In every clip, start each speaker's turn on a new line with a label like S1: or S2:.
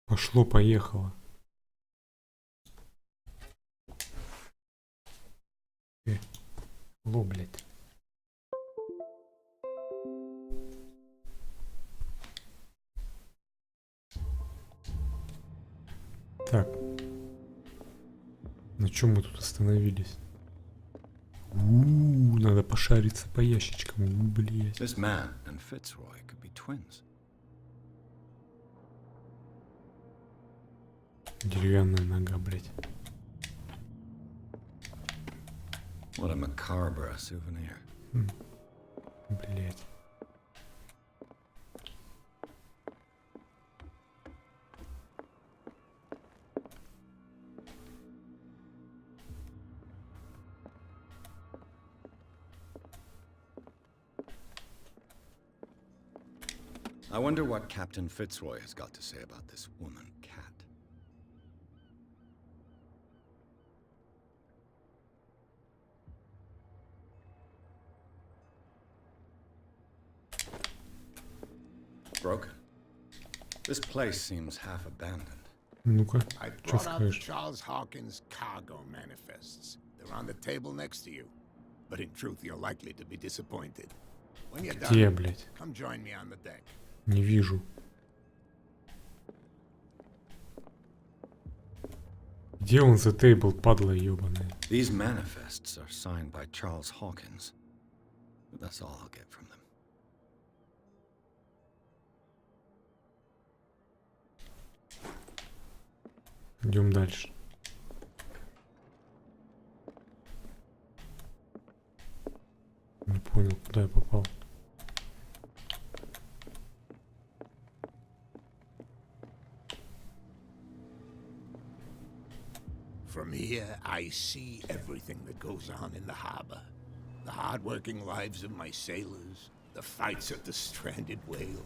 S1: Пошло-поехало. Ло, блядь. Так. На чем мы тут остановились? Надо пошариться по ящичкам. Блядь.
S2: This man and Fitzroy could be twins.
S1: Деревянная нога, блядь.
S2: What a macabre souvenir.
S1: Блядь.
S2: I wonder what Captain Fitzroy has got to say about this woman cat. Broken. This place seems half abandoned.
S1: Ну-ка,
S3: I
S1: что
S3: brought out the
S1: скажешь?
S3: Charles Hawkins cargo manifests. They're on the table next to you. But in truth, you're likely to be disappointed. When you're
S1: Где,
S3: done,
S1: блядь?
S3: come join me on the deck.
S1: Не вижу. Где он за тейбл, падла ебаная?
S2: These manifests are signed by Charles Hawkins. But that's all I'll get from them.
S1: Идем дальше. Не понял, куда я попал.
S3: From here, I see everything that goes on in the harbor. The hard-working lives of my sailors, the fights of the stranded whale.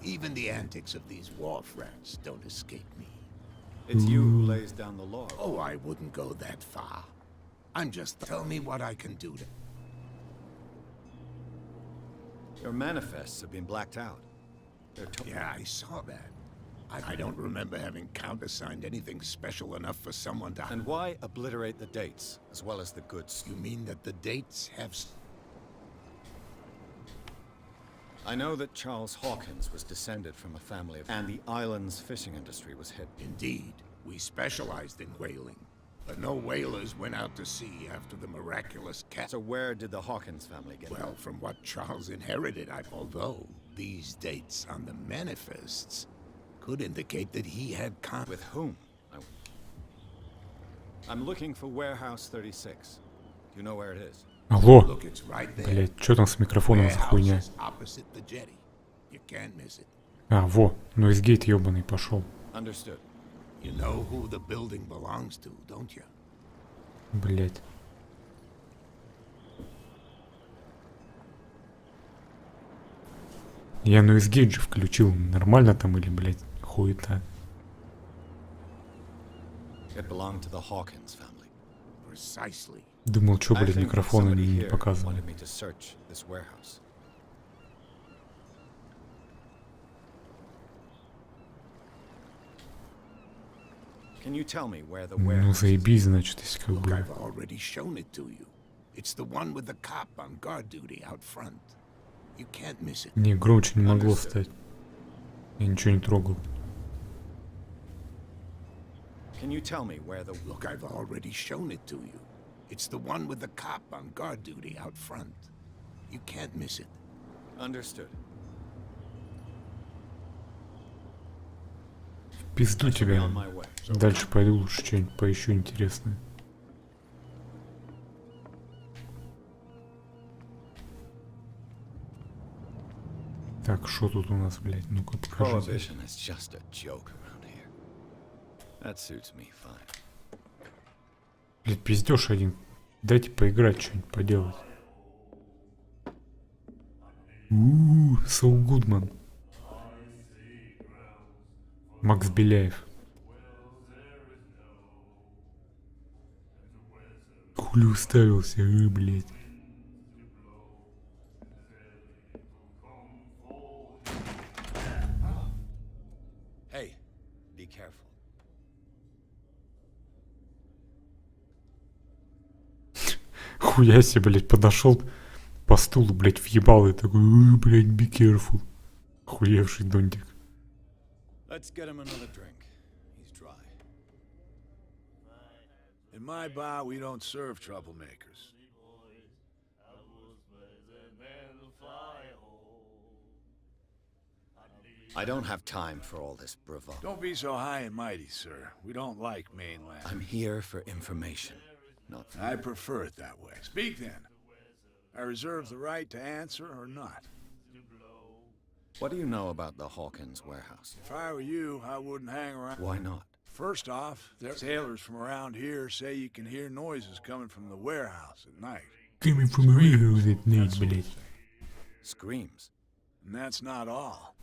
S3: Even the antics of these wharf rats don't escape me.
S2: It's you who lays down the law.
S3: Oh, I wouldn't go that far. I'm just... Tell me what I can do to...
S2: Your manifests have been blacked out. They're
S3: Yeah, I saw that. I don't remember having countersigned anything special enough for someone to...
S2: And why obliterate the dates, as well as the goods?
S3: You mean that the dates have...
S2: I know that Charles Hawkins was descended from a family of... And the island's fishing industry was hit.
S3: Indeed, we specialized in whaling. But no whalers went out to sea after the miraculous cat...
S2: So where did the Hawkins family get it?
S3: Well, from what Charles inherited, although these dates on the manifests could indicate that he had
S2: With whom? I'm looking for Warehouse 36. Do you know where it is?
S1: Алло!
S3: Look, it's right there.
S1: Блять, что там с микрофоном за хуйня?
S3: Warehouse is opposite the jetty. You can't miss it.
S1: А, во, нойзгейт ебаный пошел.
S2: Understood.
S3: You know who the building belongs to, don't you?
S1: Блять. Я нойзгейт же включил. Нормально там или, блять, хуета?
S2: It belonged to the Hawkins family.
S3: Precisely.
S1: Думал, что,
S2: I
S1: блядь,
S2: think
S1: микрофона
S2: somebody
S1: не
S2: here
S1: показывали.
S2: wanted me to search this warehouse. Can you tell me where the
S1: Ну,
S2: warehouse is?
S1: заебись, значит, если как
S3: Look,
S1: бы...
S3: I've already shown it to you. It's the one with the cop on guard duty out front. You can't miss it.
S1: Не, громче не могло стать. Я ничего не трогал.
S2: Can you tell me where the...
S3: Look, I've already shown it to you. It's the one with the cop on guard duty out front. You can't miss it.
S2: Understood.
S1: Пизду
S2: Be
S1: тебя.
S2: on my way.
S1: Дальше пойду лучше что-нибудь поищу интересное. Так, что тут у нас, блядь? Ну-ка, покажи.
S2: Prohibition is just a joke around here. That suits me fine.
S1: Блядь, пиздёж один. Дайте поиграть, что-нибудь поделать. Сол Гудман. Макс Беляев. Хули уставился, блядь.
S3: Hey,
S2: Be careful.
S1: Хуя себе, блядь, подошел по стулу, блядь, въебал и такой, блядь, be careful. Хуевший дондик.
S2: Let's get him another drink. He's dry.
S4: In my bar, we don't serve troublemakers.
S2: I don't have time for all this bravado.
S4: Don't be so high and mighty, sir. We don't like mainland.
S2: I'm here for information, not for...
S4: I prefer it that way. Speak then. I reserve the right to answer or not.
S2: What do you know about the Hawkins warehouse?
S4: If I were you, I wouldn't hang around.
S2: Why not?
S4: First off, their sailors from around here say you can hear noises coming from the warehouse at night.
S1: Coming from a warehouse at night, блядь.
S2: Screams.
S4: And that's not all.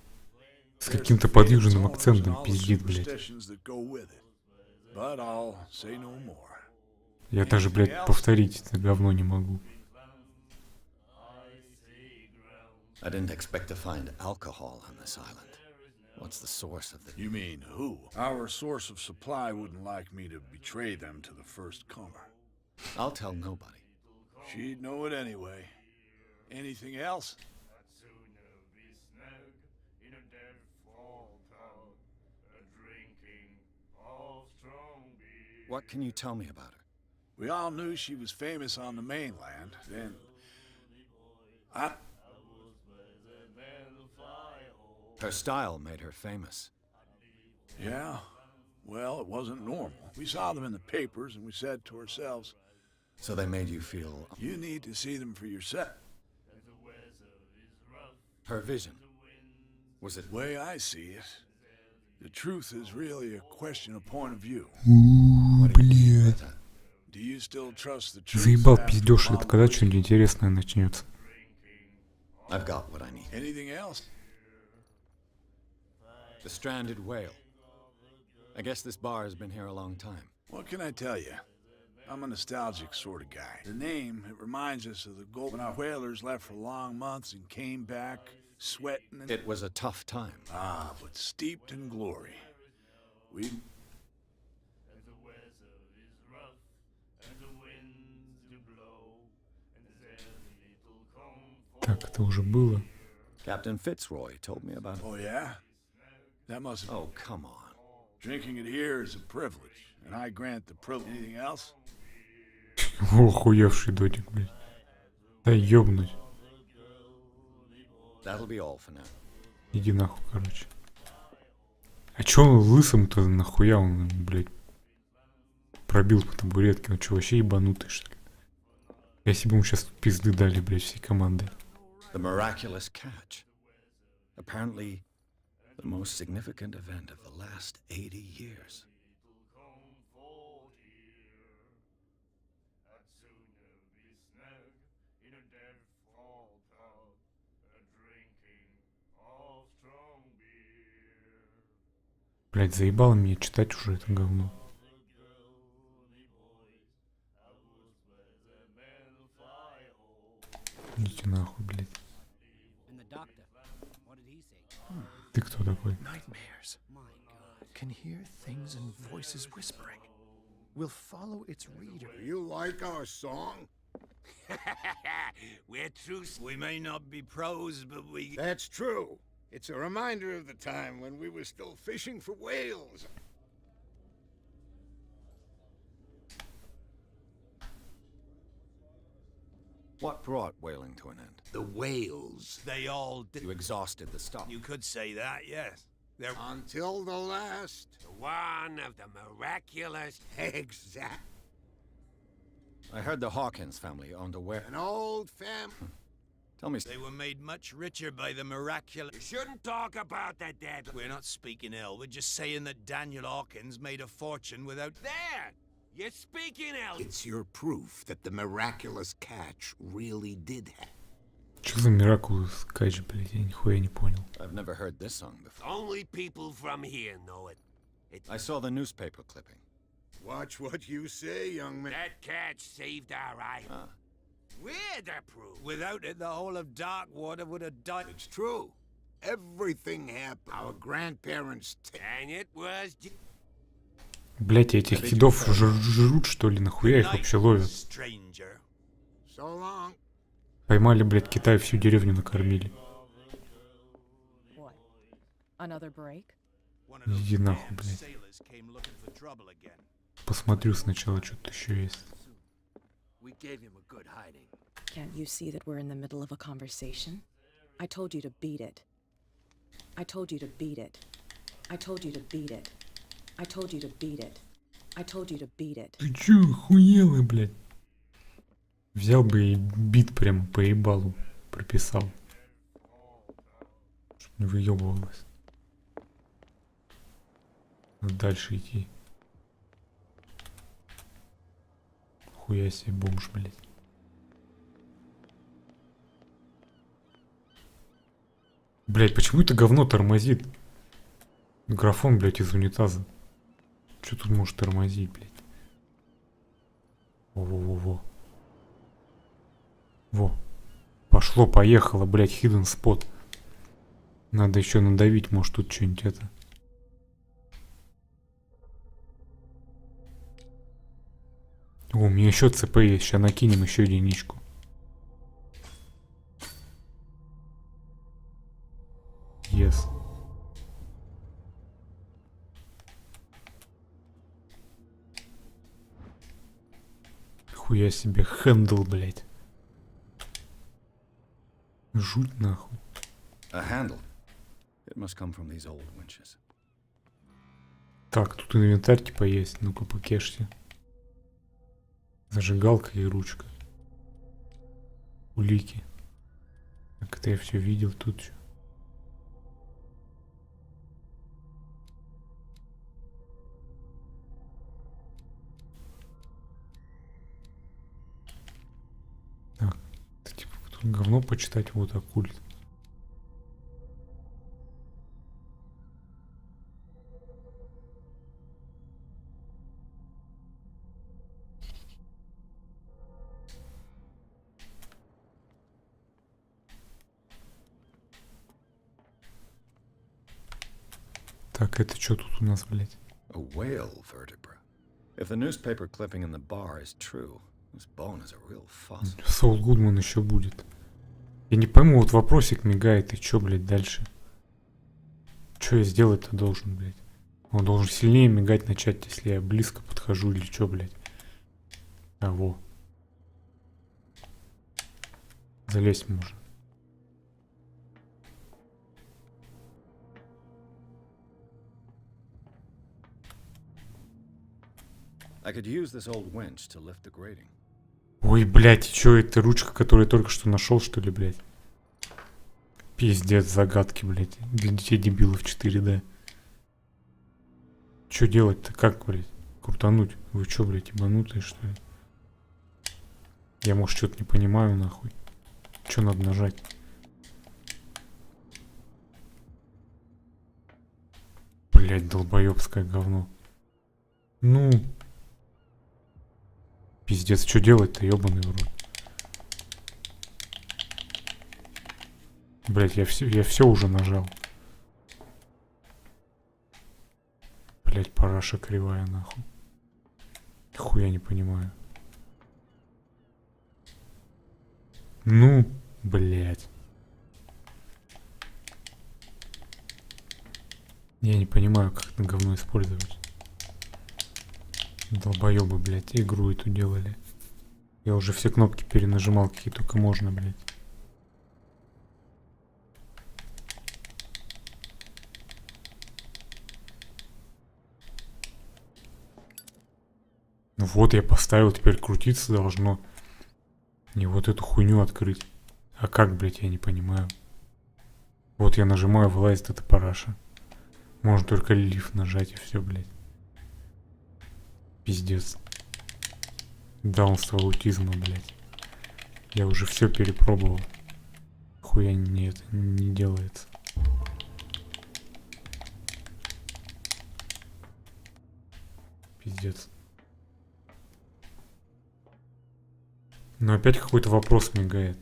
S1: С каким-то подвижным акцентом пиздит, блядь.
S4: But I'll say no more.
S1: Я даже, блядь, повторить это говно не могу.
S2: I didn't expect to find alcohol on this island. What's the source of the...
S4: You mean who? Our source of supply wouldn't like me to betray them to the first comer.
S2: I'll tell nobody.
S4: She'd know it anyway. Anything else?
S2: What can you tell me about her?
S4: We all knew she was famous on the mainland, then...
S2: Her style made her famous.
S4: Yeah, well, it wasn't normal. We saw them in the papers and we said to ourselves,
S2: So they made you feel...
S4: you need to see them for yourself.
S2: Her vision. Was it...
S4: The way I see it, the truth is really a question of point of view.
S1: Блядь.
S4: Do you still trust the truth?
S1: Заебал пиздёж, это когда что-нибудь интересное начнется.
S2: I've got what I need.
S4: Anything else?
S2: The stranded whale. I guess this bar has been here a long time.
S4: What can I tell you? I'm a nostalgic sort of guy. The name, it reminds us of the gold when our whalers left for long months and came back sweating and...
S2: It was a tough time.
S4: Ah, but steeped in glory. We...
S1: Так, это уже было.
S2: Captain Fitzroy told me about it.
S4: Oh, yeah? That must...
S2: Oh, come on.
S4: Drinking it here is a privilege, and I grant the privilege. Anything else?
S1: Охуевший дотик, блядь. Да ёбнуть.
S2: That'll be all for now.
S1: Иди нахуй, короче. А чё он лысым-то нахуя он, блядь, пробил по табуретке? Он чё, вообще ебанутый, что ли? Если бы ему сейчас пизды дали, блядь, всей командой.
S2: The miraculous catch. Apparently, the most significant event of the last 80 years.
S1: Блядь, заебало меня читать уже это говно. Идите нахуй, блядь. Ты кто такой?
S5: Nightmares. Can hear things and voices whispering. We'll follow its reader.
S3: You like our song?
S6: We're truce. We may not be pros, but we...
S3: That's true. It's a reminder of the time when we were still fishing for whales.
S2: What brought whaling to an end?
S6: The whales. They all did.
S2: You exhausted the stock.
S6: You could say that, yes. They're
S3: Until the last.
S6: one of the miraculous...
S3: Exact.
S2: I heard the Hawkins family owned a ware...
S3: An old family.
S2: Tell me...
S6: They were made much richer by the miraculous... You shouldn't talk about the dead. We're not speaking ill. We're just saying that Daniel Hawkins made a fortune without... There! You're speaking ill!
S3: It's your proof that the miraculous catch really did happen.
S1: Что за Miraculous Catch, блядь, я нихуя не понял.
S2: I've never heard this song before.
S6: Only people from here know it.
S2: I saw the newspaper clipping.
S3: Watch what you say, young man.
S6: That catch saved our island.
S2: Ah.
S6: We're the proof. Without it, the whole of Darkwater would have died.
S3: It's true. everything happened. Our grandparents.
S6: And it was
S1: Блять, этих кидов жрут, что ли? Нахуя их вообще ловят?
S6: stranger.
S3: So long.
S1: Поймали, блядь, Китай, всю деревню накормили.
S7: What? Another break?
S6: One of those
S1: Иди нахуй,
S6: damn
S1: блядь.
S6: sailors came looking for trouble again.
S1: Посмотрю сначала, что-то еще есть.
S5: We gave him a good hiding.
S7: Can't you see that we're in the middle of a conversation? I told you to beat it. I told you to beat it. I told you to beat it. I told you to beat it. I told you to beat it.
S1: Ты чё, охуела, блядь? Взял бы и бит прямо по ебалу прописал. Чтоб не выебывалось. Дальше идти. Хуя себе бомж, блядь. Блядь, почему это говно тормозит? Графон, блядь, из унитаза. Что тут может тормозить, блядь? Во-во-во-во. Во. Пошло, поехало, блядь, hidden spot. Надо еще надавить, может тут что-нибудь это. О, у меня еще ЦП есть, сейчас накинем еще единичку. Yes. Хуя себе, хэндл, блядь. Жуть нахуй.
S2: A handle. It must come from these old winches.
S1: Так, тут инвентарь типа есть, ну-ка покешьте. Зажигалка и ручка. Улики. Так, это я все видел тут. Чё? Так, это, типа тут говно почитать, вот оккульт. Так, это что тут у нас, блядь?
S2: A whale vertebra. If the newspaper clipping in the bar is true, this bone is a real fossil.
S1: Сол Гудман еще будет. Я не пойму, вот вопросик мигает, и чё, блядь, дальше? Чё я сделать-то должен, блядь? Он должен сильнее мигать начать, если я близко подхожу или чё, блядь? А, во. Залезть можно.
S2: I could use this old winch to lift the grating.
S1: Ой, блядь, чё это ручка, которую я только что нашел, что ли, блядь? Пиздец, загадки, блядь. Для детей дебилов 4D. Чё делать-то? Как, блядь? Крутануть? Вы чё, блядь, ебанутые, что ли? Я, может, что-то не понимаю, нахуй. Чё надо нажать? Блядь, долбоёбское говно. Ну... Пиздец, что делать-то, ёбаный в рот. Блять, я все уже нажал. Блять, параша кривая, нахуй. Хуя не понимаю. Ну, блять. Я не понимаю, как это говно использовать. Долбоёбы, блядь, игру эту делали. Я уже все кнопки перенажимал, какие только можно, блядь. Ну вот, я поставил, теперь крутиться должно. Не вот эту хуйню открыть. А как, блядь, я не понимаю. Вот я нажимаю, вылазит эта параша. Можно только лифт нажать и все, блядь. Пиздец. Даунство аутизма, блядь. Я уже все перепробовал. Хуя нет, не делается. Пиздец. Но опять какой-то вопрос мигает.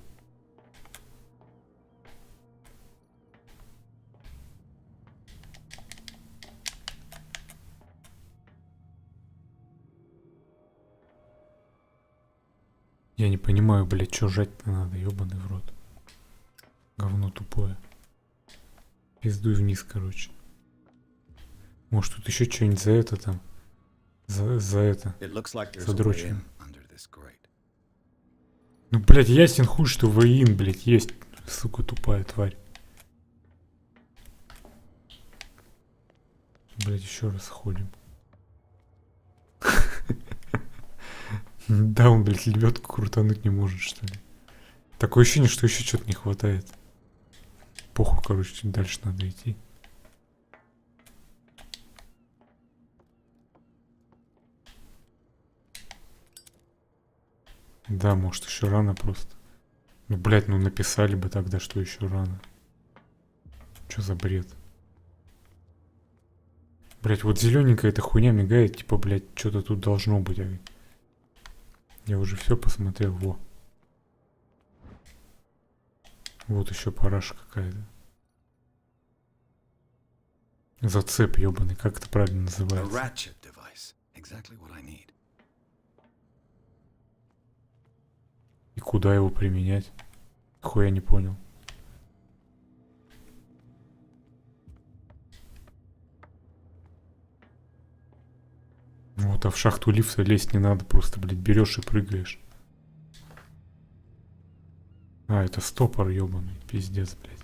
S1: Я не понимаю, блядь, что жать-то надо, ёбаный в рот. Говно тупое. Пиздуй вниз, короче. Может тут еще что-нибудь за это там? За это.
S2: It looks like there's a way
S1: Задрочено.
S2: in under this grate.
S1: Ну, блядь, ясен хуй, что воин, блядь, есть. Сука, тупая тварь. Блядь, еще раз ходим. Да, он, блядь, лебедку крутануть не может, что ли. Такое ощущение, что еще что-то не хватает. Похуй, короче, чуть дальше надо идти. Да, может, еще рано просто. Ну, блядь, ну написали бы тогда, что еще рано. Что за бред? Блядь, вот зелененькая эта хуйня мигает, типа, блядь, что-то тут должно быть. Я уже все посмотрел, во. Вот еще параша какая-то. Зацеп ебаный, как это правильно
S2: A
S1: называется?
S2: ratchet device. Exactly what I need.
S1: И куда его применять? Хуя не понял. Вот, а в шахту лифта лезть не надо, просто, блядь, берешь и прыгаешь. А, это стопор ебаный, пиздец, блядь.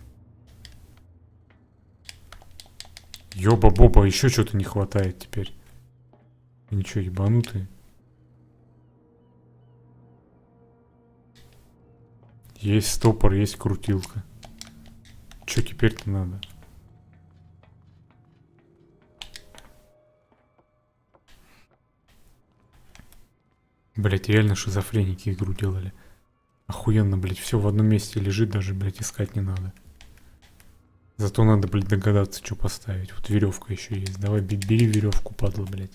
S1: Ёба-боба, еще что-то не хватает теперь. Ничего, ебанутые. Есть стопор, есть крутилка. Че теперь-то надо? Блять, реально шизофреники игру делали. Охуенно, блять, все в одном месте лежит, даже, блять, искать не надо. Зато надо, блять, догадаться, что поставить. Вот веревка еще есть. Давай, бери веревку, падла, блять.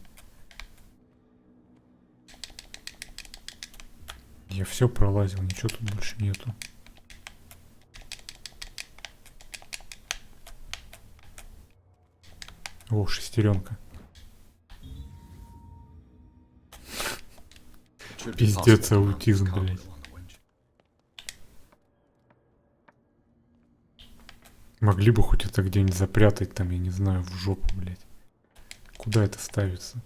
S1: Я все пролазил, ничего тут больше нету. О, шестеренка.
S2: Should be
S1: Пиздец,
S2: possible to mount this
S1: аутизм,
S2: cog
S1: блядь.
S2: wheel on the winch.
S1: Могли бы хоть это где-нибудь запрятать там, я не знаю, в жопу, блядь. Куда это ставится?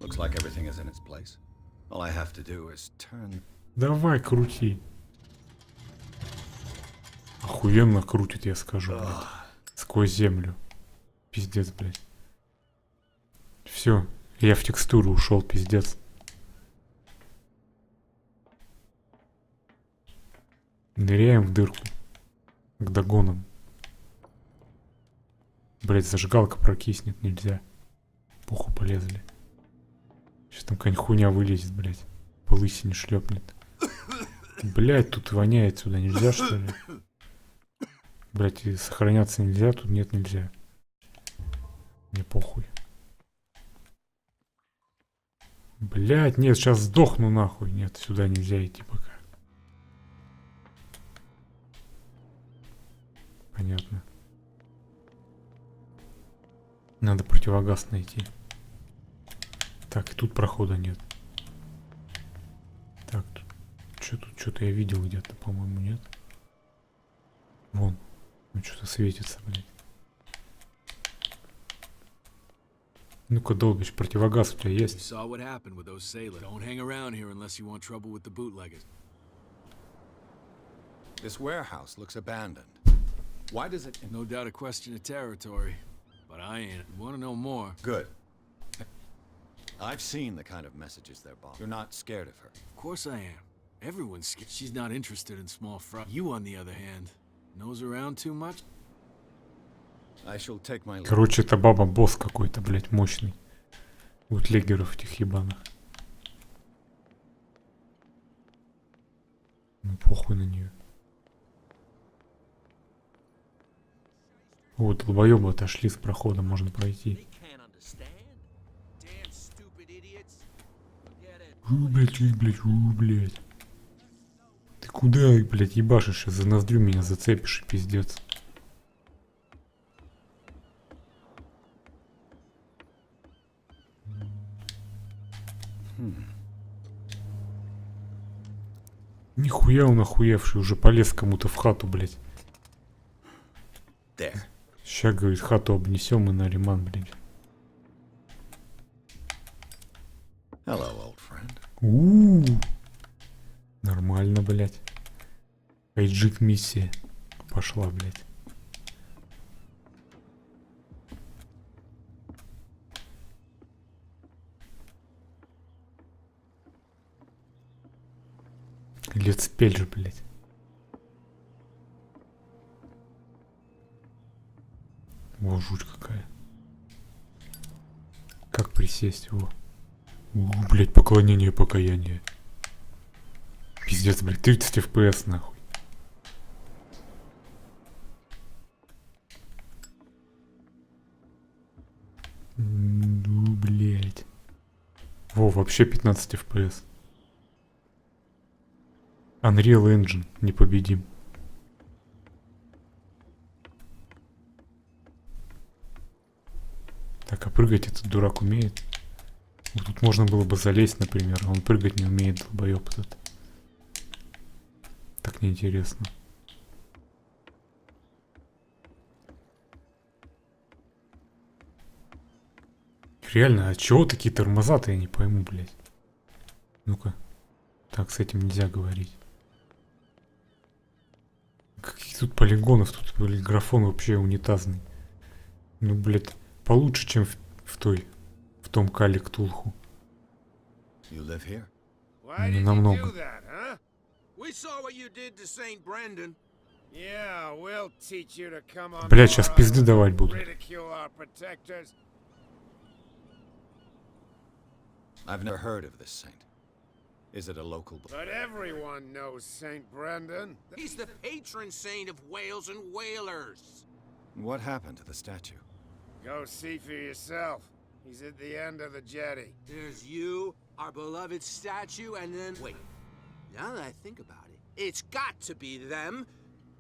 S2: Looks like everything is in its place. All I have to do is turn.
S1: Давай, крути. Охуенно крутит, я скажу, блядь. Сквозь землю. Пиздец, блядь. Все, я в текстуру ушел, пиздец. Ныряем в дырку. К догонам. Блять, зажигалка прокиснет, нельзя. Похуй, полезли. Сейчас там какая-нибудь хуйня вылезет, блять. По лысине шлепнет. Блять, тут воняет сюда, нельзя, что ли? Блять, и сохраняться нельзя, тут нет, нельзя. Мне похуй. Блять, нет, сейчас сдохну нахуй. Нет, сюда нельзя идти пока. Понятно. Надо противогаз найти. Так, и тут прохода нет. Так, тут что-то я видел где-то, по-моему, нет. Вон. Ну что-то светится, блядь. Ну-ка, долбишь, противогаз у тебя
S4: You
S1: есть?
S4: saw what happened with those sailors. Don't hang around here unless you want trouble with the bootleggers.
S2: This warehouse looks abandoned. Why does it?
S4: No doubt a question of territory, but I ain't. Want to know more?
S2: Good. I've seen the kind of messages they're bombing. You're not scared of her.
S4: Of course I am. Everyone's scared. She's not interested in small fry. You, on the other hand, nose around too much?
S2: I shall take my leave.
S1: Короче, это баба-босс какой-то, блядь, мощный. Утлегеров этих ебаных. Ну, похуй на нее. О, долбоёбы отошли с прохода, можно пройти. Блядь. Ты куда, блядь, ебашишь? Сейчас за ноздрю меня зацепишь, и пиздец. Нихуя он охуевший, уже полез кому-то в хату, блядь.
S2: There.
S1: Ща, говорит, хату обнесем и на ремонт, блядь.
S2: Hello, old friend.
S1: У-у-у. Нормально, блядь. Айджик миссия пошла, блядь. Летспель же, блядь. О, жуть какая. Как присесть его? Блядь, поклонение, покаяние. Пиздец, блядь, 30 FPS нахуй. Ну, блядь. Во, вообще 15 FPS. Unreal Engine, непобедим. Так, а прыгать этот дурак умеет? Вот тут можно было бы залезть, например, а он прыгать не умеет, долбоёб этот. Так неинтересно. Реально, а чего такие тормоза-то, я не пойму, блядь. Ну-ка. Так, с этим нельзя говорить. Каких тут полигонов, тут, блядь, графон вообще унитазный. Ну, блядь, получше, чем в том кале Ктулху.
S2: You live here?
S6: Why
S1: Не
S6: did you
S1: намного.
S6: do that, huh? We saw what you did to St. Brendan. Yeah, we'll teach you to come on.
S1: Блядь, сейчас пизды давать буду.
S6: Ridicule our protectors.
S2: I've never heard of this saint. Is it a local?
S6: But everyone knows St. Brendan. He's the patron saint of whales and whalers.
S2: What happened to the statue?
S6: Go see for yourself. He's at the end of the jetty. There's you, our beloved statue, and then... Wait, now that I think about it, it's got to be them.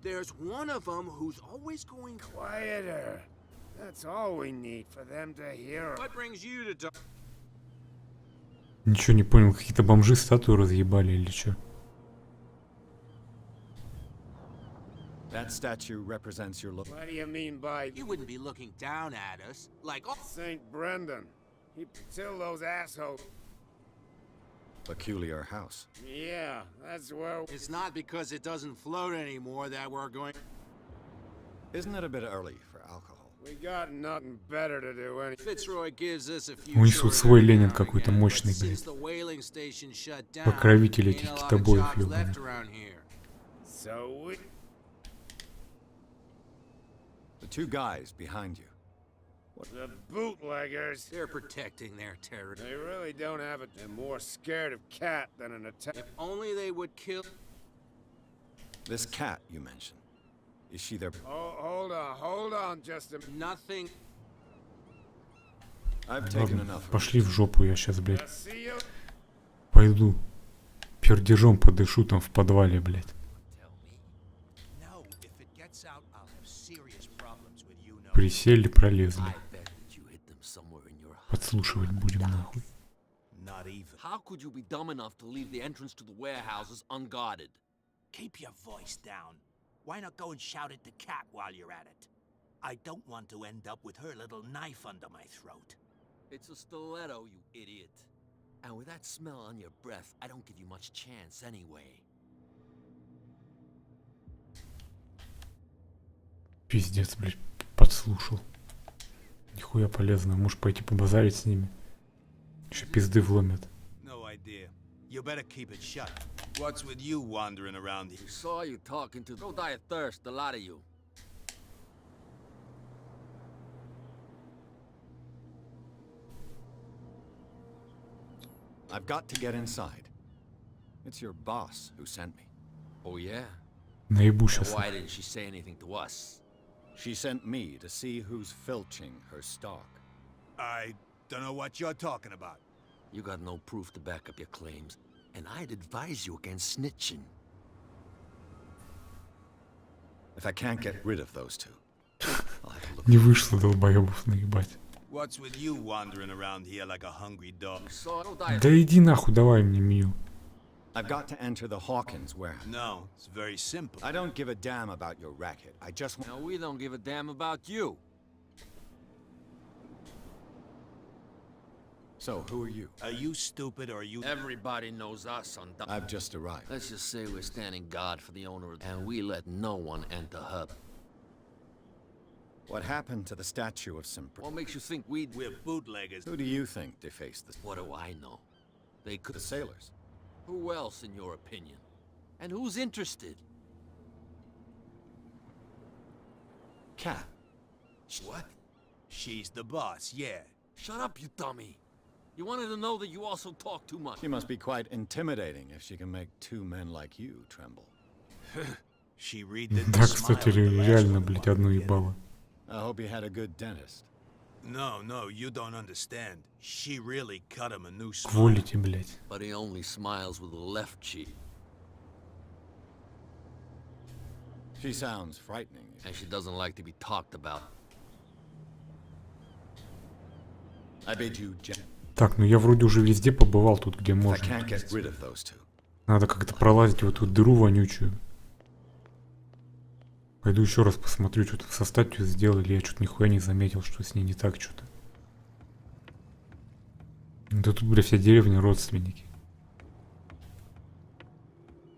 S6: There's one of them who's always going... Quieter. That's all we need for them to hear. What brings you to...
S1: Ничего не понял, какие-то бомжи статую разъебали или что?
S2: That statue represents your look.
S6: What do you mean by... You wouldn't be looking down at us, like... St. Brendan. He'd kill those assholes.
S2: Peculiar house.
S6: Yeah, that's where... It's not because it doesn't float anymore that we're going...
S2: Isn't it a bit early for alcohol?
S6: We got nothing better to do anyway. Fitzroy gives us a few...
S1: У них тут свой Ленин какой-то мощный, блядь. Покровитель этих китобоев, ёбаный.
S6: So we...
S2: The two guys behind you.
S6: The bootleggers. They're protecting their territory. They really don't have it. They're more scared of cat than an attack. If only they would kill...
S2: This cat you mentioned. Is she their...
S6: Oh, hold on just a... Nothing...
S2: I've taken
S1: Ладно,
S2: enough.
S1: пошли в жопу, я сейчас, блядь, пойду. Пердежом подышу там в подвале, блядь. Присели, пролезли. Подслушивать будем, нахуй.
S8: How could you be dumb enough to leave the entrance to the warehouses unguarded?
S9: Keep your voice down. Why not go and shout at the cat while you're at it? I don't want to end up with her little knife under my throat.
S8: It's a stiletto, you idiot. And with that smell on your breath, I don't give you much chance anyway.
S1: Пиздец, блядь, подслушал. Нихуя полезно, можешь пойти побазарить с ними. Еще пизды вломят.
S6: No idea. You better keep it shut. What's with you wandering around here?
S8: We saw you talking to... Go die of thirst, the lot of you.
S2: I've got to get inside. It's your boss who sent me.
S8: Oh, yeah?
S1: Наебу
S8: And
S1: сейчас.
S8: why didn't she say anything to us?
S2: She sent me to see who's filching her stock.
S6: I don't know what you're talking about.
S8: You got no proof to back up your claims, and I'd advise you against snitching.
S2: If I can't get rid of those two, I'll have to look.
S1: Не вышло долбоебов наебать.
S6: What's with you wandering around here like a hungry dog?
S8: We saw... Go die of...
S1: Да иди нахуй, давай мне меню.
S2: I've got to enter the Hawkins warehouse.
S4: No, it's very simple.
S2: I don't give a damn about your racket. I just want...
S8: Now, we don't give a damn about you.
S2: So, who are you?
S9: Are you stupid or are you...
S8: Everybody knows us on...
S2: I've just arrived.
S8: Let's just say we're standing guard for the owner, and we let no one enter Hub.
S2: What happened to the statue of Simpre?
S8: What makes you think we're
S9: bootleggers?
S2: Who do you think defaced this?
S8: What do I know? They could...
S2: The sailors.
S8: Who else, in your opinion? And who's interested?
S2: Cat.
S9: What? She's the boss, yeah.
S8: Shut up, you dummy. You wanted to know that you also talk too much.
S2: She must be quite intimidating if she can make two men like you tremble.
S9: She read the
S1: Да, кстати, реально, блядь, одно ебало.
S2: I hope you had a good dentist.
S9: No, you don't understand. She really cut him a new smile.
S1: Кволите, блядь.
S8: But he only smiles with the left cheek.
S2: She sounds frightening.
S8: And she doesn't like to be talked about.
S2: I bid you,
S1: Так, ну я вроде уже везде побывал тут, где
S2: I
S1: можно.
S2: can't get rid of those two.
S1: Надо как-то пролазить в эту дыру вонючую. Пойду еще раз посмотрю, что тут со статью сделали. Я что-то нихуя не заметил, что с ней не так что-то. Да тут, бля, вся деревня родственники.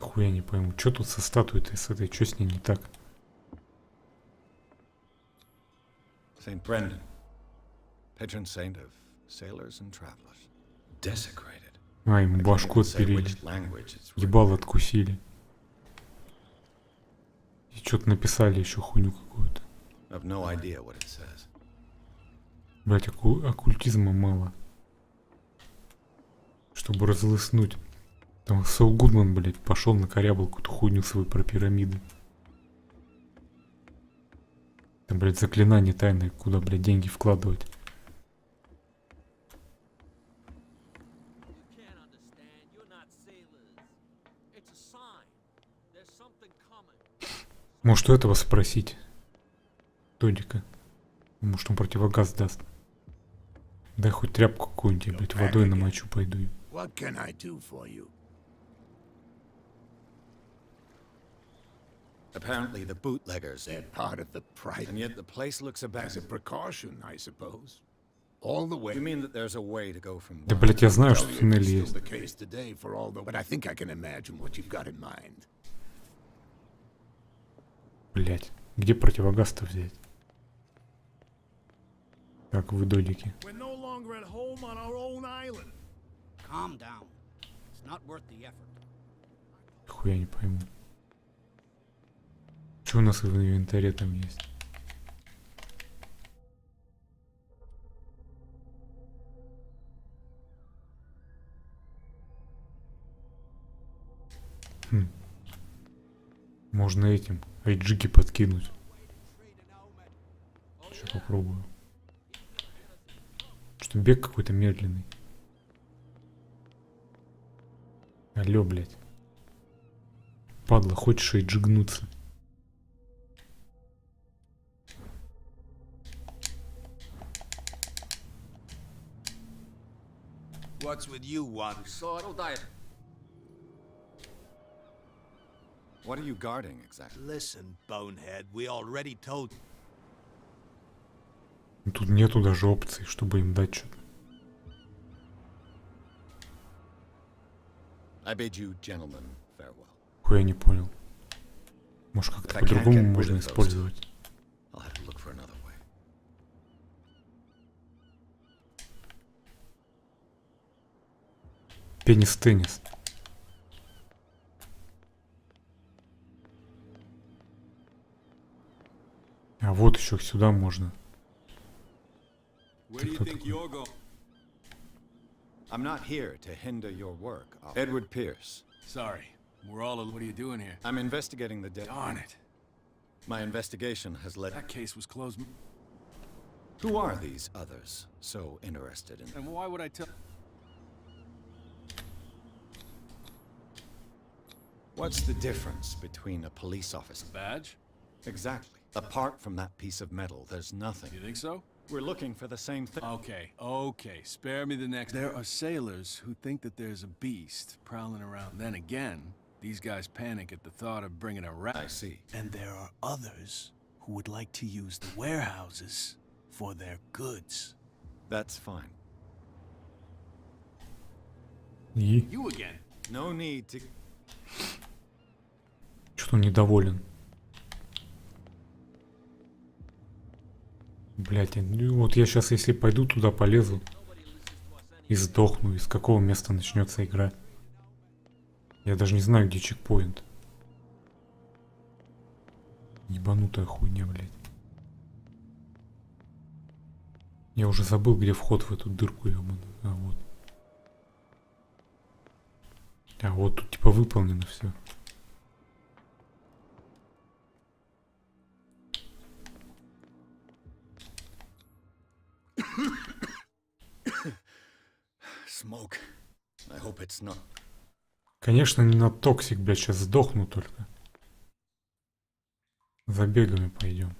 S1: Хуя не пойму, что тут со статуей-то с этой, что с ней не так?
S2: Saint Brendan, patron saint of sailors and travelers. Desecrated.
S1: А, ему башку отпилили. Ебало откусили. И что-то написали еще хуйню какую-то.
S2: I've no idea what it says.
S1: Блять, оккультизма мало. Чтобы разлыснуть. Там Сол Гудман, блять, пошел накорябал какую-то хуйню свою про пирамиды. Там, блять, заклинание тайное, куда, блять, деньги вкладывать. Может, у этого спросить? Тодика. Может, он противогаз даст. Дай хоть тряпку какую-нибудь, блять, водой намочу, пойду.
S3: What can I do for you?
S2: Apparently the bootleggers.
S3: They're part of the private.
S2: And yet the place looks
S3: As a
S2: abandoned.
S3: precaution, I suppose. All the way.
S2: You mean that there's a way to go from
S1: Да, блять, я знаю, что
S3: Well,
S1: туннель
S3: it's still
S1: есть.
S3: the case today for all the, but I think I can imagine what you've got in mind.
S1: Блять, где противогаз-то взять? Так, вы додики.
S4: We're no longer at home on our own island.
S10: Calm down. It's not worth the effort.
S1: Хуя не пойму. Что у нас в инвентаре там есть? Можно этим айджики подкинуть. Сейчас попробую. Что бег какой-то медленный. Алло, блядь. Падла, хочешь айджигнуться?
S9: What's with you, one?
S8: So, don't die.
S2: What are you guarding exactly?
S9: Listen, bonehead, we already told...
S1: Тут нету даже опций, чтобы им дать что-то.
S2: I bid you, gentlemen, farewell.
S1: Хуя не понял. Может, как-то по-другому можно использовать.
S2: I'll have to look for another way.
S1: Пенис-теннис. А вот еще сюда можно.
S2: Where do you think you're going? I'm not here to hinder your work. Edward Pierce.
S4: Sorry. We're all... What are you doing here?
S2: I'm investigating the death.
S4: Darn it.
S2: My investigation has led...
S4: That case was closed.
S2: Who are these others so interested in?
S4: And why would I tell...
S2: What's the difference between a police officer?
S4: Badge?
S2: Exactly. Apart from that piece of metal, there's nothing.
S4: You think so?
S2: We're looking for the same thing.
S11: Okay, spare me the next. There are sailors who think that there's a beast prowling around. Then again, these guys panic at the thought of bringing a rat.
S2: I see.
S5: And there are others who would like to use the warehouses for their goods.
S2: That's fine.
S1: И
S11: You again.
S2: No need to...
S1: что-то он недоволен. Блять, ну вот я сейчас, если пойду туда, полезу и сдохну, из какого места начнется игра. Я даже не знаю, где чекпоинт. Ебанутая хуйня, блядь. Я уже забыл, где вход в эту дырку ебаную. А вот. А вот тут типа выполнено все.
S2: Smoke. I hope it's not...
S1: Конечно, не на токсик, блядь, сейчас сдохну только. За бегами пойдем.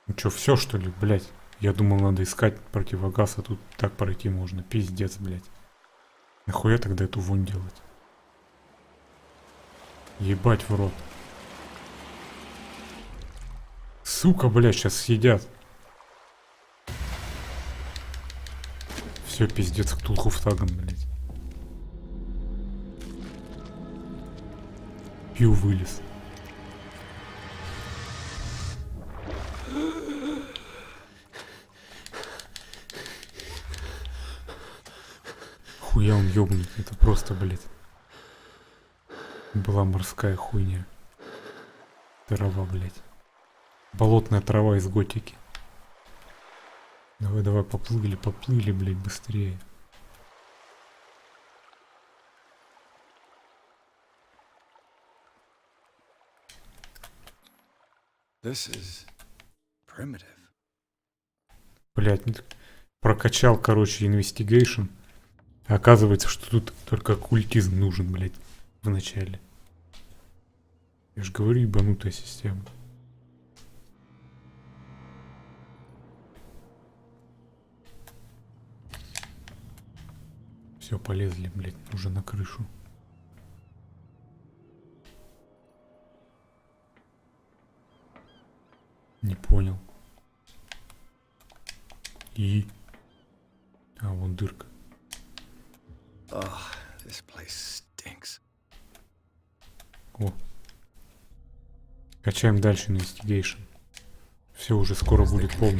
S1: Ну чё, все что ли, блядь? Я думал, надо искать противогаз, а тут так пройти можно. Пиздец, блядь. Нахуя тогда эту вонь делать? Ебать в рот. Сука, блядь, сейчас съедят. Все, пиздец, Ктулху фтагом, блядь. Пью вылез. Хуя он ёбнут, это просто, блядь. Была морская хуйня. Трава, блядь. Болотная трава из готики. Давай, давай, поплыли, блядь, быстрее.
S2: This is primitive.
S1: Блядь, прокачал, короче, investigation. А оказывается, что тут только оккультизм нужен, блядь, в начале. Я же говорю, ебанутая система. Все, полезли, блядь, уже на крышу. Не понял. И... А, вон дырка.
S2: Oh, this place stinks.
S1: О. Качаем дальше investigation. Все уже скоро будет полно.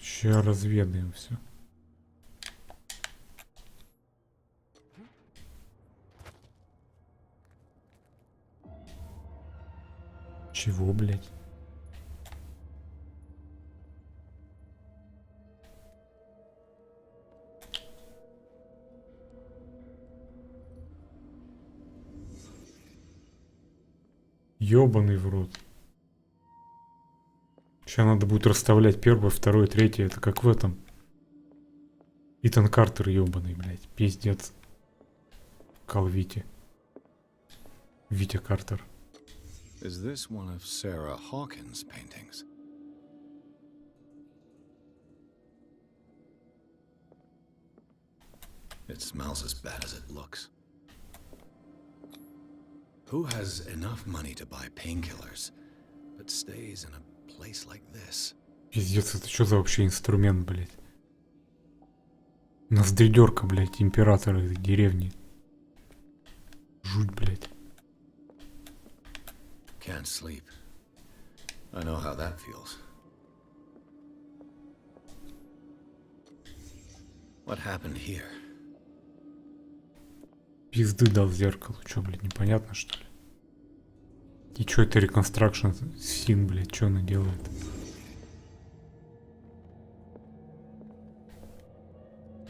S1: Сейчас разведаем все. Чего, блядь? Ёбаный в рот. Сейчас надо будет расставлять первое, второе, третье. Это как в этом. Итан Картер ёбаный, блядь. Пиздец. Кал Вити. Витя Картер.
S2: Is this one of Sarah Hawkins' paintings? It smells as bad as it looks. Who has enough money to buy painkillers, but stays in a place like this?
S1: Пиздец, это что за вообще инструмент, блядь? Ноздридёрка, блядь, императора этой деревни. Жуть, блядь.
S2: Can't sleep. I know how that feels. What happened here?
S1: Пизды дал зеркалу. Чё, блядь, непонятно, что ли? И чё это реконстракшн син, блядь, чё она делает?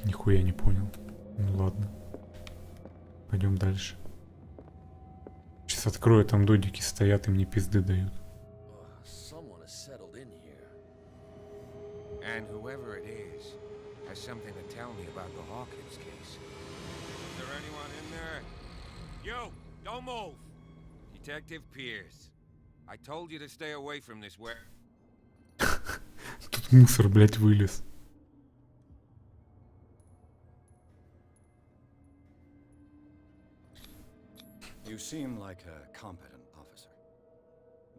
S1: Нихуя не понял. Ну ладно. Пойдем дальше. Сейчас открою, там додики стоят и мне пизды дают.
S6: And whoever it is has something to tell me about the Hawkins case.
S12: there anyone in there? You, don't move. Detective Pierce. I told you to stay away from this where.
S1: Тут мусор, блядь, вылез.
S2: You seem like a competent officer.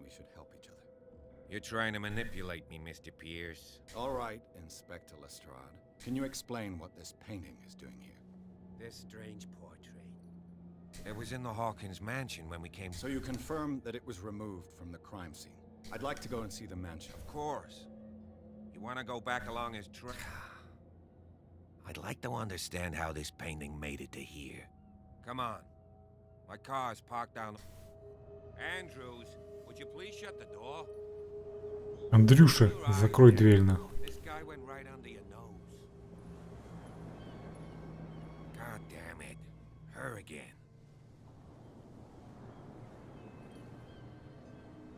S2: We should help each other.
S12: You're trying to manipulate me, Mr. Pierce.
S2: All right, Inspector Lestrade. Can you explain what this painting is doing here?
S12: This strange portrait. It was in the Hawkins mansion when we came.
S2: So you confirm that it was removed from the crime scene. I'd like to go and see the mansion.
S12: Of course. You want to go back along his trail? I'd like to understand how this painting made it to here. Come on. My car's parked down. Andrews, would you please shut the door?
S1: Андрюша, закрой дверь нахуй.
S12: This guy went right under your nose. God damn it. Her again.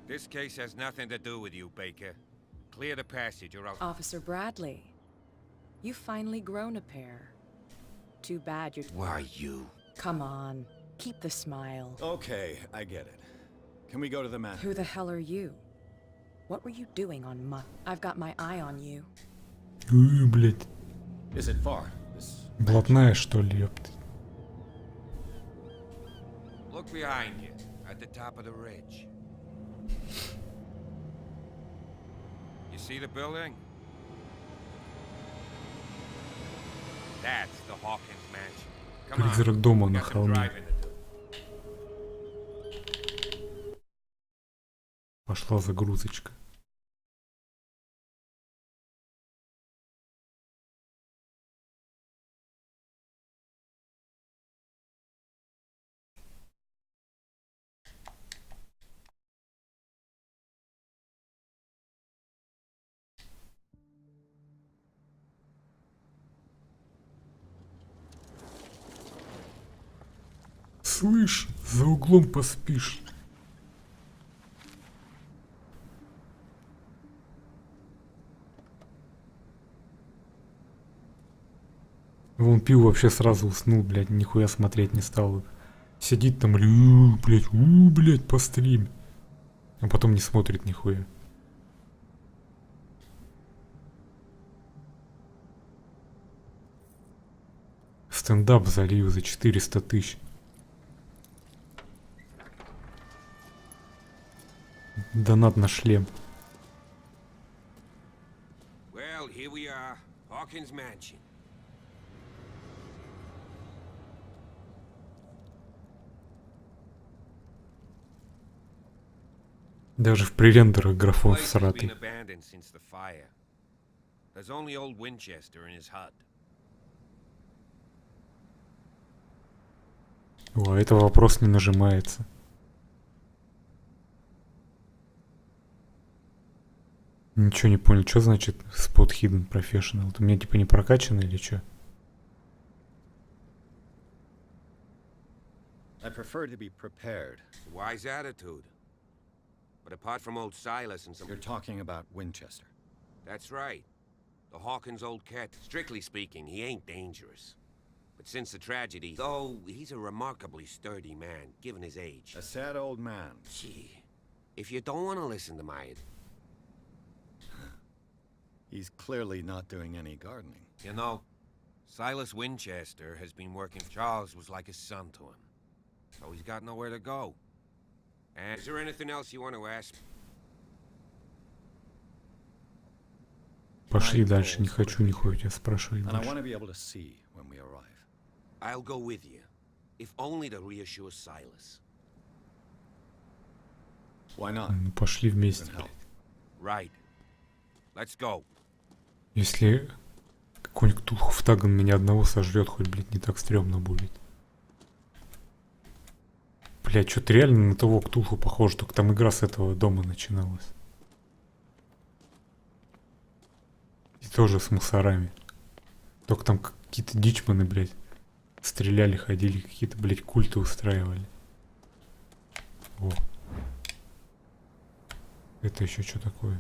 S12: This case has nothing to do with you, Baker. Clear the passage or else...
S7: Officer Bradley, you've finally grown a pair. Too bad you're...
S12: Why you?
S7: Come on, keep the smile.
S2: Okay, I get it. Can we go to the mansion?
S7: Who the hell are you? What were you doing on my... I've got my eye on you.
S1: Блядь.
S2: Is it far? This...
S1: Блатная, что ли, ёпта.
S12: Look behind you, at the top of the ridge. You see the building? That's the Hawkins mansion. Come on.
S1: Призрак дома
S12: We
S1: на
S12: got some
S1: холме.
S12: driving to do.
S1: Пошла загрузочка. Слышь, за углом поспишь. Вон пил вообще сразу уснул, блядь, нихуя смотреть не стал. Сидит там, блядь, по стриме. А потом не смотрит нихуя. Стендап залил за 400 тысяч. Донат на шлем.
S12: Well, here we are. Hawkins mansion.
S1: Даже в пререндерах графон
S12: Place has been
S1: всратый.
S12: abandoned since the fire. There's only old Winchester in his hut.
S1: О, это вопрос не нажимается. Ничего не понял, что значит Spot Hidden Professional? Это у меня типа не прокачано или что?
S2: I prefer to be prepared.
S12: Wise attitude. But apart from old Silas and some...
S2: You're talking about Winchester.
S12: That's right. The Hawkins' old cat. Strictly speaking, he ain't dangerous. But since the tragedy, though, he's a remarkably sturdy man, given his age.
S2: A sad old man.
S12: Gee, if you don't want to listen to my...
S2: He's clearly not doing any gardening.
S12: You know, Silas Winchester has been working... Charles was like a son to him. So he's got nowhere to go. And is there anything else you want to ask?
S1: Пошли дальше, не хочу нихуя тебя спрашивать
S2: And I
S1: больше.
S2: want to be able to see when we arrive.
S12: I'll go with you, if only to reassure Silas.
S2: Why not?
S1: Ну, пошли вместе, блядь.
S12: Right. Let's go.
S1: Если какой-нибудь Ктулху в Таган меня одного сожрет, хоть, блядь, не так стрёмно будет. Блядь, что-то реально на того Ктулху похоже, только там игра с этого дома начиналась. И тоже с мусорами. Только там какие-то дичманы, блядь, стреляли, ходили, какие-то, блядь, культы устраивали. О. Это еще что такое?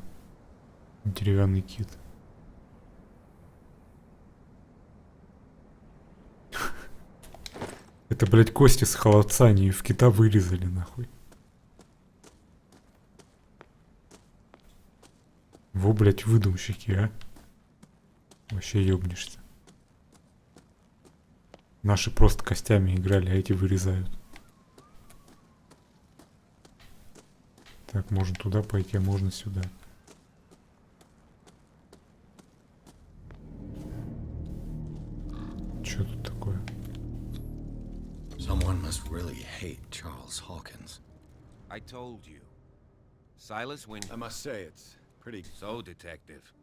S1: Деревянный кит. Это, блядь, кости с холодца, они в кита вырезали, нахуй. Во, блядь, выдумщики, а. Вообще ёбнешься. Наши просто костями играли, а эти вырезают. Так, можно туда пойти, а можно сюда. Что тут такое?
S2: Someone must really hate Charles Hawkins.
S12: I told you. Silas Win...
S2: I must say, it's pretty...
S12: So, Detective.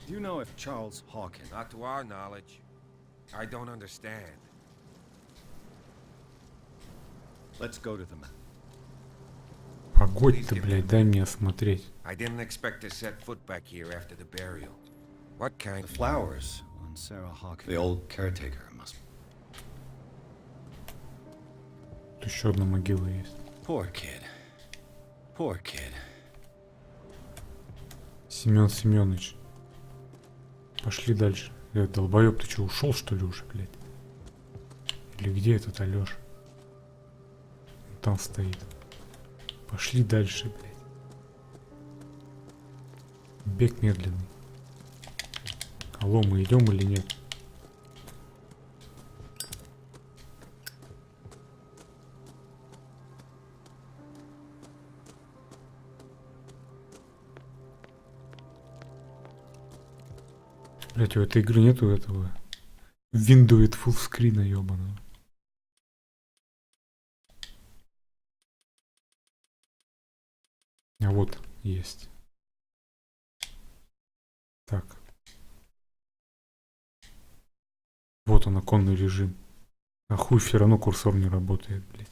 S2: Do you know if Charles Hawkins...
S12: Not to our knowledge. I don't understand.
S2: Let's go to the map.
S1: Погодь ты, блядь, дай мне осмотреть.
S12: I didn't expect to set foot back here after the burial. What kind
S2: The flowers on Sarah Hawkins. The old caretaker must...
S1: Тут еще одна могила есть.
S2: Poor kid. Poor kid.
S1: Семен Семенович. Пошли дальше. Долбоёб, ты что, ушел что ли уже, блядь? Или где этот Алёша? Там стоит. Пошли дальше, блядь. Бег медленный. Алло, мы идем или нет? Блять, у этой игры нету этого Windows фуллскрина ёбаного. А вот есть. Так. Вот он, оконный режим. А хуй все равно курсор не работает, блядь.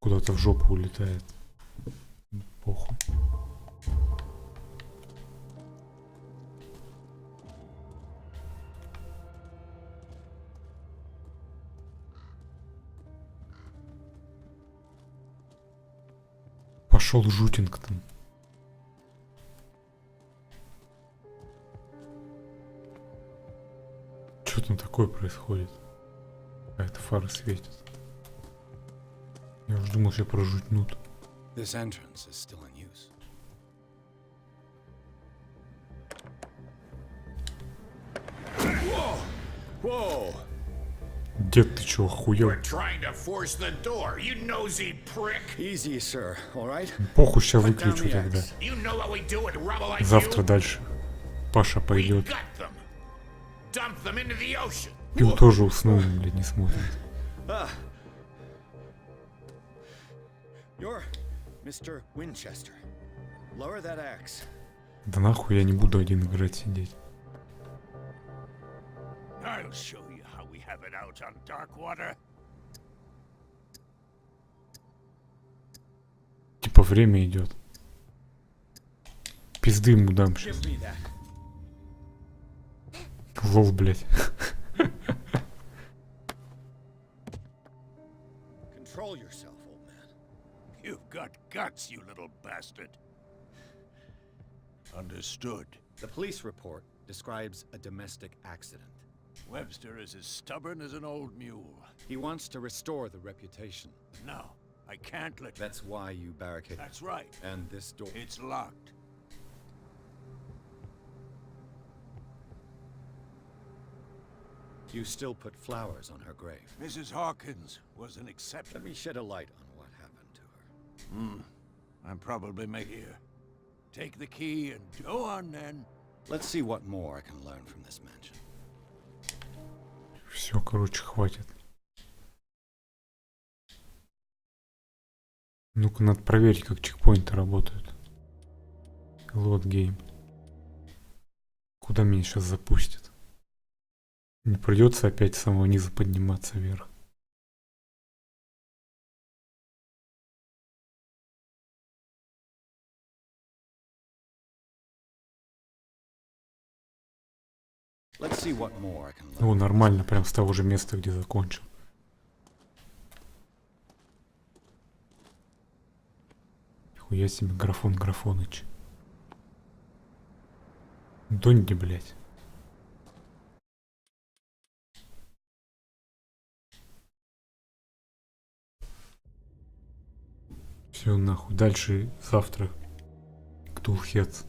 S1: Куда-то в жопу улетает. Похуй. Пошел Жутингтон. Что там такое происходит? Какая-то фара светит. Я уже думал, что прожутнут.
S2: This entrance is still in use.
S3: Whoa! Whoa!
S1: Дед, ты чё, охуел?
S3: We're trying to force the door, you nosy prick!
S2: Easy, sir. All right?
S1: Похуй, ща выключу тогда.
S3: You know what we do with rubble like
S1: Завтра
S3: you?
S1: дальше. Паша
S3: We
S1: пойдет.
S3: gut them. Dump them into the ocean.
S1: Пил тоже уснул, блядь, не смотрит.
S2: Ah. You're Mr. Winchester. Lower that axe.
S1: Да нахуй я не буду один играть, сидеть.
S9: I'll show you how we have it out on Darkwater.
S1: Типа время идет. Пизды ему дам сейчас.
S2: Give me that.
S1: Лол, блядь.
S2: Control yourself, old man.
S9: You've got guts, you little bastard. Understood.
S2: The police report describes a domestic accident.
S9: Webster is as stubborn as an old mule.
S2: He wants to restore the reputation.
S9: No, I can't let...
S2: That's why you barricaded.
S9: That's right.
S2: And this door.
S9: It's locked.
S2: You still put flowers on her grave.
S9: Mrs. Hawkins was an exception.
S2: Let me shed a light on what happened to her.
S9: I'm probably here. Take the key and go on then.
S2: Let's see what more I can learn from this mansion.
S1: Все, короче, хватит. Ну-ка, надо проверить, как чекпоинты работают. Load game. Куда меня сейчас запустят? Не придется опять с самого низа подниматься вверх.
S2: Let's see what more I can learn.
S1: О, нормально, прям с того же места, где закончил. Нихуя себе, графон Графоныч. Донди, блядь. Все, нахуй. Дальше завтра. Ктулхец.